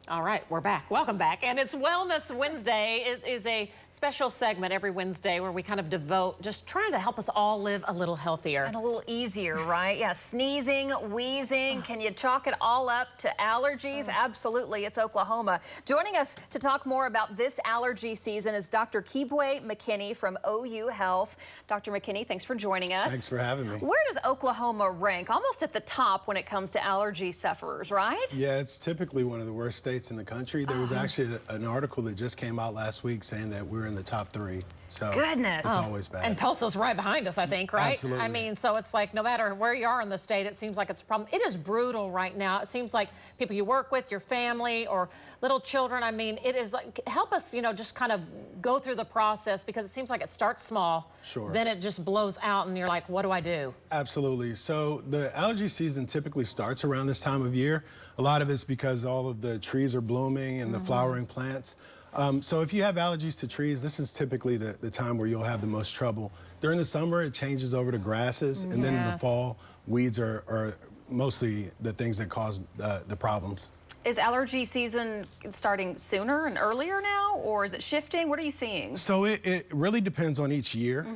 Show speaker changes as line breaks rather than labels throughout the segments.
All right, we're back. Welcome back. And it's Wellness Wednesday. It is a special segment every Wednesday where we kind of devote just trying to help us all live a little healthier.
And a little easier, right? Yeah, sneezing, wheezing. Can you chalk it all up to allergies? Absolutely, it's Oklahoma. Joining us to talk more about this allergy season is Dr. Kibwei McKinney from OU Health. Dr. McKinney, thanks for joining us.
Thanks for having me.
Where does Oklahoma rank? Almost at the top when it comes to allergy sufferers, right?
Yeah, it's typically one of the worst states in the country. There was actually an article that just came out last week saying that we're in the top 3. So
goodness,
it's always bad.
And Tulsa's right behind us, I think, right?
Absolutely.
I mean, so it's like no matter where you are in the state, it seems like it's a problem. It is brutal right now. It seems like people you work with, your family, or little children. I mean, it is like, help us, you know, just kind of go through the process, because it seems like it starts small,
Sure.
Then it just blows out, and you're like, what do I do?
Absolutely. So the allergy season typically starts around this time of year. A lot of it's because all of the trees are blooming and the flowering plants. So if you have allergies to trees, this is typically the time where you'll have the most trouble. During the summer, it changes over to grasses, and then in the fall, weeds are mostly the things that cause the problems.
Is allergy season starting sooner and earlier now, or is it shifting? What are you seeing?
So it really depends on each year.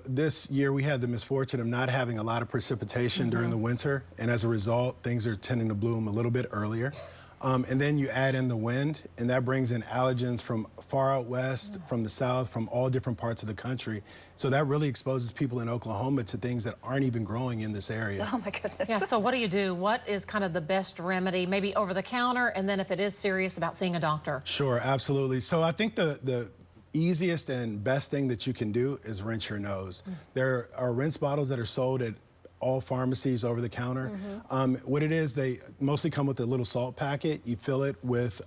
This year we had the misfortune of not having a lot of precipitation during the winter, and as a result, things are tending to bloom a little bit earlier. And then you add in the wind, and that brings in allergens from far out west, from the south, from all different parts of the country. So that really exposes people in Oklahoma to things that aren't even growing in this area.
Oh my goodness.
Yeah, so what do you do? What is kind of the best remedy, maybe over the counter, and then if it is serious, about seeing a doctor?
Sure, absolutely. So I think the easiest and best thing that you can do is rinse your nose. There are rinse bottles that are sold at all pharmacies over the counter. What it is, they mostly come with a little salt packet. You fill it with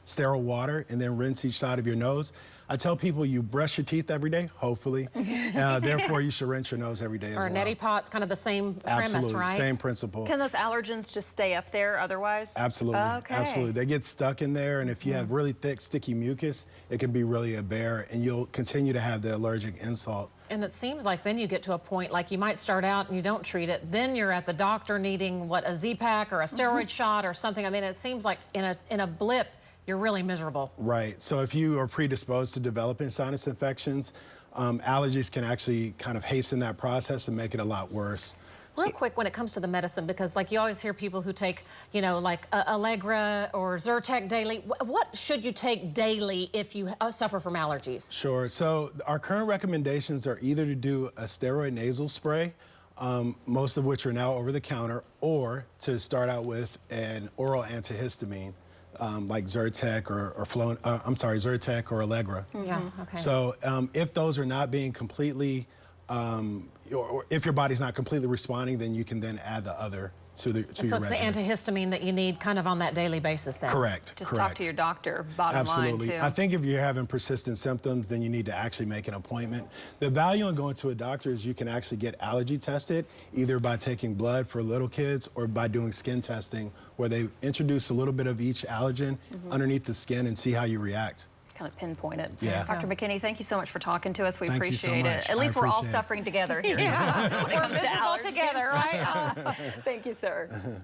sterile water and then rinse each side of your nose. I tell people you brush your teeth every day, hopefully. Therefore, you should rinse your nose every day as well.
Or neti pot's kind of the same premise, right?
Same principle.
Can those allergens just stay up there otherwise?
Absolutely,
Okay.
absolutely. They get stuck in there, and if you have really thick, sticky mucus, it can be really a bear, and you'll continue to have the allergic insult.
And it seems like then you get to a point, like you might start out and you don't treat it, then you're at the doctor needing, what, a Z-Pack or a steroid shot or something. I mean, it seems like in a blip, you're really miserable.
Right, so if you are predisposed to developing sinus infections, allergies can actually kind of hasten that process and make it a lot worse.
Real quick, when it comes to the medicine, because like you always hear people who take, you know, like Allegra or Zyrtec daily. What should you take daily if you suffer from allergies?
Sure, so our current recommendations are either to do a steroid nasal spray, most of which are now over the counter, or to start out with an oral antihistamine. Like Zyrtec Zyrtec or Allegra.
Yeah, okay.
So if those are not being completely, or if your body's not completely responding, then you can then add the other to your
So it's
regimen.
the antihistamine that you need kind of on that daily basis then?
Correct.
Just talk to your doctor, bottom
Absolutely.
line, too.
I think if you're having persistent symptoms, then you need to actually make an appointment. The value in going to a doctor is you can actually get allergy tested, either by taking blood for little kids or by doing skin testing, where they introduce a little bit of each allergen underneath the skin and see how you react.
Kind of pinpoint it.
Yeah.
Dr. McKinney, thank you so much for talking to us. We
Thank you so
appreciate
much.
it. At least we're all
appreciate it.
suffering together here.
Yeah,
when it
we're
comes to
miserable
allergies.
together, right?
Thank you, sir.